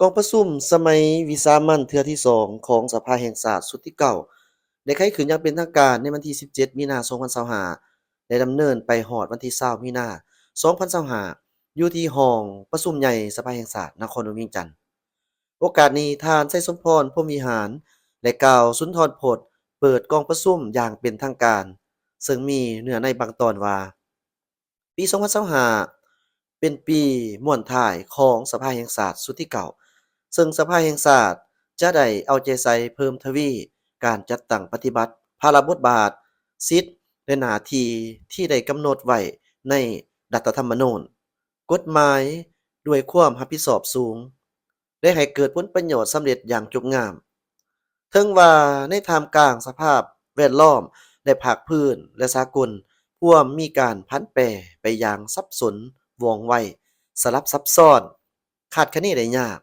กองประชุมสมัยวิสามัญเทื่อที่2ของสภาแห่งชาติสุดที่เก้าได้ไขขึ้นอย่างเป็นทางการในวันที่17มีนา2025ได้ดำเนินไปฮอดวันที่20มีนา2025อยู่ที่ห้องประชุมใหญ่สภาแห่งชาตินครหลวงเวียงจันทน์โอกาสนี้ท่านไสยสมพรพรหมวิหารได้กล่าวสุนทรพจน์เปิดกองประชุมอย่างเป็นทางการซึ่งมีเนื้อในบางตอนว่า ปี2025เป็นปีม่วนท้ายของสภาแห่งชาติสุดที่เก่าซึ่งสภาแห่งชาติจะได้เอาใจใส่เพิ่มทวีการจัดตั้งปฏิบัติภาระบทบาทสิทธิและหน้าที่ที่ได้กำหนดไว้ในรัฐธรรมนูญกฎหมายด้วยความรับผิดชอบสูงและให้เกิดผลประโยชน์สำเร็จอย่างจบงามถึงว่าในท่ามกลางสภาพแวดล้อมและภาคพื้นและสากล ร่วมมีการพันแปรไปอย่างสับสนว่องไวสลับซับซ้อนคาดคะเนได้ยาก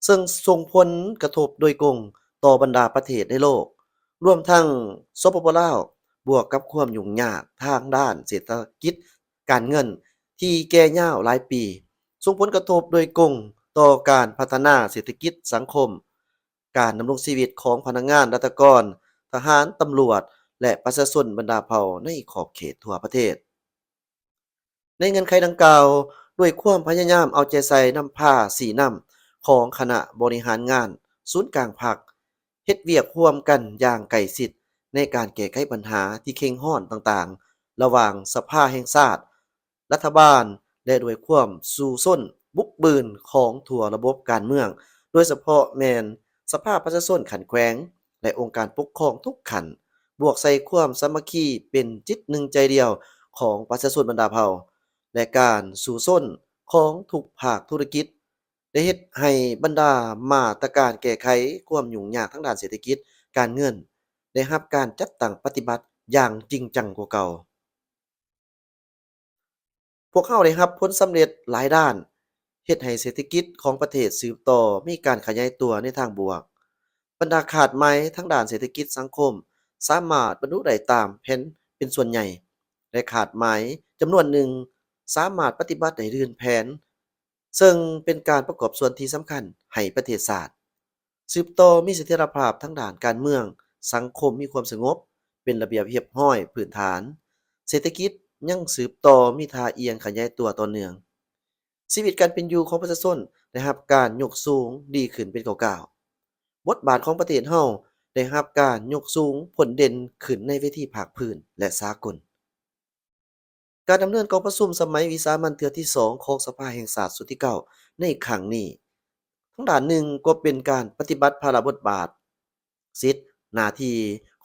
ซึ่งส่งผลกระทบโดยตรงต่อบรรดาประเทศในโลกรวมทั้งสปปลาวบวกกับความยุ่งยากทางด้านเศรษฐกิจการเงินที่แก่ยาวหลายปีส่งผลกระทบโดยตรงต่อการพัฒนาเศรษฐกิจสังคมการดำรงชีวิตของพนักงานราชการทหารตำรวจ และประชาชนบรรดาเผ่าในขอบเขตทั่วประเทศ ในเงื่อนไขดังกล่าวด้วยความพยายามเอาใจใส่นำพาสีนำของคณะบริหารงานศูนย์กลางภาคเฮ็ดเวียกร่วมกันอย่างใกล้ชิดในการแก้ไขปัญหาที่เข็งห้อนต่างๆ ระหว่างสภาแห่งชาติรัฐบาลและด้วยความสู่ส้นบุกบืนของทั่วระบบการเมืองโดยเฉพาะแมนสภาประชาชนขันแขวงและองค์การปกครองทุกขันบวกใส่ความสามัคคีเป็นจิตหนึ่งใจเดียวของประชาชนบรรดาเผ่า และการสู่ส้นของทุกภาคธุรกิจได้เฮ็ดให้บรรดามาตรการแก้ไขความยุ่งยากทางด้านเศรษฐกิจการเงินได้รับการจัดตั้งปฏิบัติอย่างจริงจังกว่าเก่าพวกเขาได้รับผลสำเร็จหลายด้านเฮ็ดให้เศรษฐกิจของประเทศสืบต่อมีการขยายตัวในทางบวกบรรดาขาดไหมทางด้านเศรษฐกิจสังคมสามารถบรรลุได้ตามแผนเป็นส่วนใหญ่และขาดไหมจำนวนหนึ่ง สามารถปฏิบัติได้ลื่นแผนซึ่งเป็นการประกอบส่วนที่สำคัญให้ประเทศชาติสืบต่อมีเสถียรภาพทั้งด้านการเมืองสังคมมีความสงบเป็นระเบียบเรียบร้อยพื้นฐานเศรษฐกิจยังสืบต่อมีท่าเอียงขยายตัวต่อเนื่องชีวิตการเป็นอยู่ของประชาชนได้รับการยกสูงดีขึ้นเป็นกว่าเก่าบทบาทของประเทศเฮาได้รับการยกสูงผลเด่นขึ้นในเวทีภาคพื้นและสากล การดำเนินกองประชุมสมัยวิสามัญเทื่อที่2ของสภาแห่งชาติสุดที่9ในครั้งนี้ทั้งด้านหนึ่งก็เป็นการปฏิบัติภาระบทบาทสิทธิหน้าที่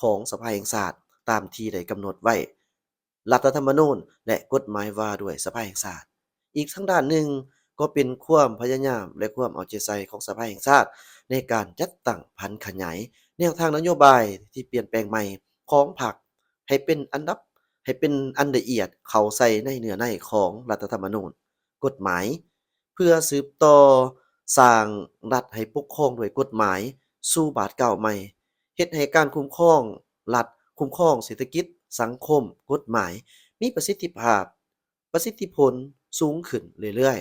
ของสภาแห่งชาติตามที่ได้กำหนดไว้รัฐธรรมนูญและกฎหมายว่าด้วยสภาแห่งชาติอีกทั้งด้านหนึ่งก็เป็นความพยายามและความเอาใจใส่ของสภาแห่งชาติในการจัดตั้งพันธุ์ขยายแนวทางนโยบายที่เปลี่ยนแปลงใหม่ของพรรคให้เป็นอันดับ ให้เป็นอันละเอียดเข้าใส่ในเนื้อในของรัฐธรรมนูญกฎหมายเพื่อสืบต่อสร้างรัฐให้ปกครองด้วยกฎหมายสู่บาทเก่าใหม่เฮ็ดให้การคุ้มครองรัฐคุ้มครองเศรษฐกิจสังคมกฎหมายมีประสิทธิภาพประสิทธิผลสูงขึ้นเรื่อย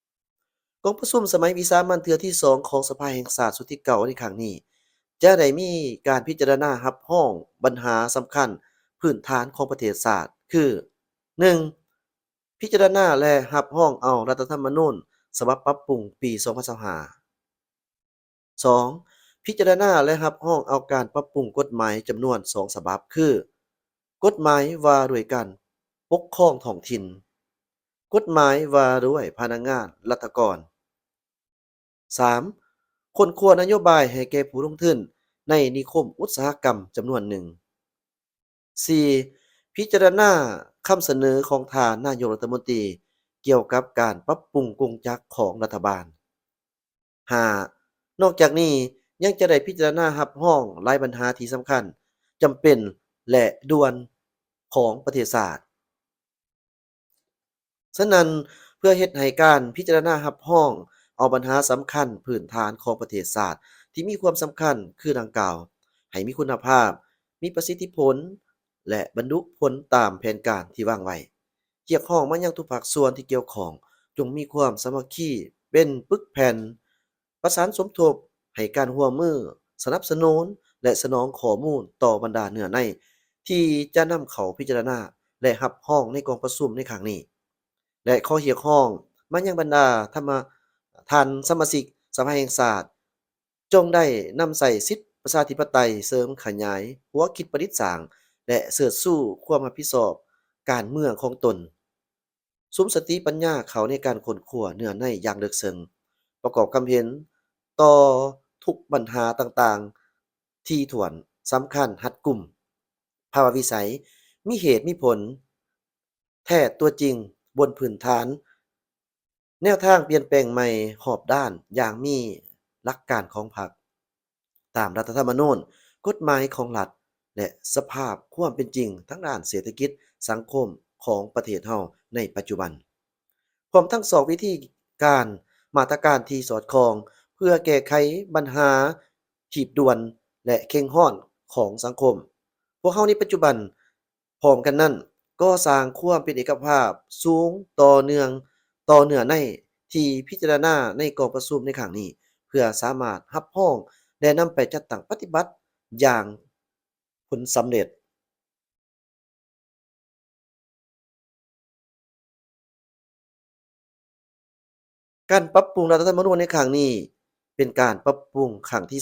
ๆกองประชุมสมัยวิสามัญเทื่อที่2ของสภาแห่งชาติสุดที่เก่าในครั้งนี้ จะได้มีการพิจารณารับห้องปัญหาสำคัญพื้นฐานของประเทศชาติคือ 1. พิจารณาและรับห้องเอารัฐธรรมนูญฉบับปรับปรุงปี2025 2. พิจารณาและรับห้องเอาการปรับปรุงกฎหมายจำนวน2ฉบับคือกฎหมายว่าด้วยการปกครองท้องถิ่นกฎหมายว่าด้วยพนักงานรัฐกร 3. ค้นคว้านโยบายให้แก่ผู้ลงทุนในนิคมอุตสาหกรรมจำนวนหนึ่ง 4. พิจารณาคำเสนอของทานนายกรัฐมนตรีเกี่ยวกับการปรับปรุงกงจักรของรัฐบาล 5. นอกจากนี้ยังจะได้พิจารณารับห้องหลายปัญหาที่สำคัญจำเป็นและด่วนของประเทศชาติ ฉะนั้นเพื่อเฮ็ดให้การพิจารณารับรองเอาปัญหาสำคัญพื้นฐานของประเทศชาติที่มีความสำคัญคือดังกล่าวให้มีคุณภาพมีประสิทธิผลและบรรลุผลตามแผนการที่วางไว้เกี่ยวข้องมายังทุกภาคส่วนที่เกี่ยวข้องจงมีความสามัคคีเป็นปึกแผ่น ประสานสมทบให้การร่วมมือสนับสนุนและสนองข้อมูลต่อบรรดาเนื้อในที่จะนำเข้าพิจารณาและรับรองในกองประชุมในครั้งนี้และข้อเรียกร้องมายังบรรดาท่านสมาชิกสภาแห่งชาติจงได้นำใส่สิทธิประชาธิปไตยเสริมขยายหัวคิดประดิษฐ์สร้างและเสริฐสู้ความรับผิดชอบการเมืองของตน สุมสติปัญญาเขาในการค้นคว้าเนื้อในอย่างลึกซึ้งประกอบความเห็นต่อทุกปัญหาต่างๆที่ถ้วนสำคัญรัดกุมภาวะวิสัยมีเหตุมีผลแท้ตัวจริงบนพื้นฐานแนวทางเปลี่ยนแปลงใหม่รอบด้านอย่างมีหลักการของพรรคตามรัฐธรรมนูญกฎหมายของรัฐและสภาพความเป็นจริงทั้งด้านเศรษฐกิจสังคมของประเทศเฮาในปัจจุบัน พร้อมทั้งสองวิธีการมาตรการที่สอดคล้องเพื่อแก้ไขปัญหาถีบด่วนและเร่งร้อนของสังคมพวกเขาในปัจจุบันพร้อมกันนั้นก็สร้างความเป็นเอกภาพสูงต่อเนื่องในที่พิจารณาในกองประชุมในครั้งนี้เพื่อสามารถรับรองและนำไปจัดตั้งปฏิบัติอย่างผลสำเร็จ การปรับปรุงรัฐธรรมนูญในครั้งนี้เป็นการปรับปรุงครั้งที่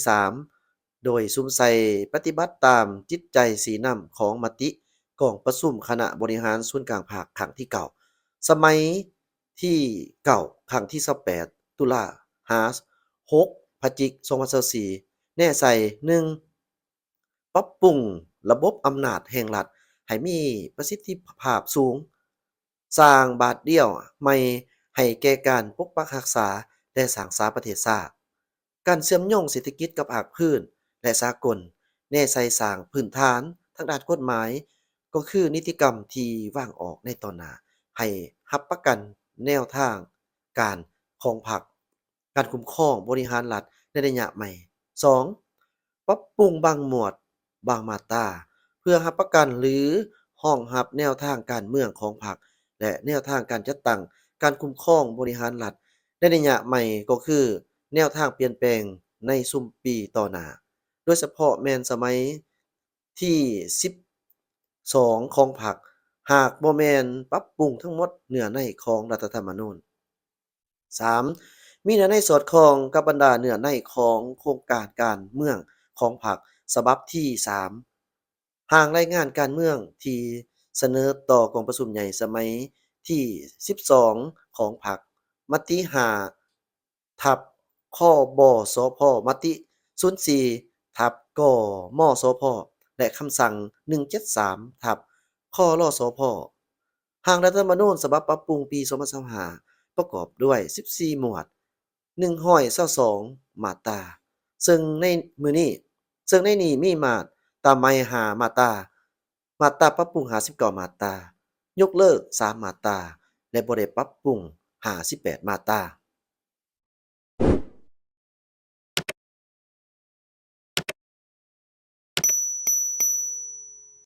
3โดยซุมใส่ปฏิบัติตามจิตใจสีน้ำของมติของประชุมคณะบริหารส่วนกลางภาคครั้งที่9สมัยที่9ครั้งที่28ตุลาหา6พฤศจิก2024แน่ใส่1ปรับปรุงระบบอำนาจแห่งรัฐให้มีประสิทธิภาพสูง สร้างบาทเดียวใหม่ให้แก่การปกปักรักษาและสร้างสรรค์ประเทศชาติการเชื่อมโยงเศรษฐกิจกับภาคพื้นและสากลแนใส่สร้างพื้นฐานทางด้านกฎหมายก็คือนิติกรรมที่วางออกในตอนหน้าให้รับประกันแนวทางการของพรรคการคุ้มครองบริหารรัฐในระยะใหม่2ปรับปรุงบางหมวดบางมาตราเพื่อรับประกันหรือรองรับแนวทางการเมืองของพรรค และแนวทางการจัดตั้งการคุ้มครองบริหารรัฐในระยะใหม่ก็คือแนวทางเปลี่ยนแปลงในซุมปีต่อหน้าโดยเฉพาะแม่นสมัยที่12ของพรรคหากบ่แม่นปรับปรุงทั้งหมดเนื้อในของรัฐธรรมนูญ3มีเนื้อในสอดคล้องกับบรรดาเนื้อในของโครงการการเมืองของพรรคฉบับที่3ร่างรายงานการเมืองที่เสนอต่อกองประชุมใหญ่สมัย ที่12ของพรรคมติ5ทับข้อบสพมติ04ทับกมสพและคำสั่ง173ทับครสพร่างรัฐธรรมนูญฉบับปรับปรุงปี2025ประกอบด้วย14หมวด122มาตราซึ่งในมื้อนี้ซึ่งในนี้มีตราใหม่5มาตราปรับปรุง59มาตรายกเลิก3มาตราและบ่ได้ปรับปรุง58มาตรา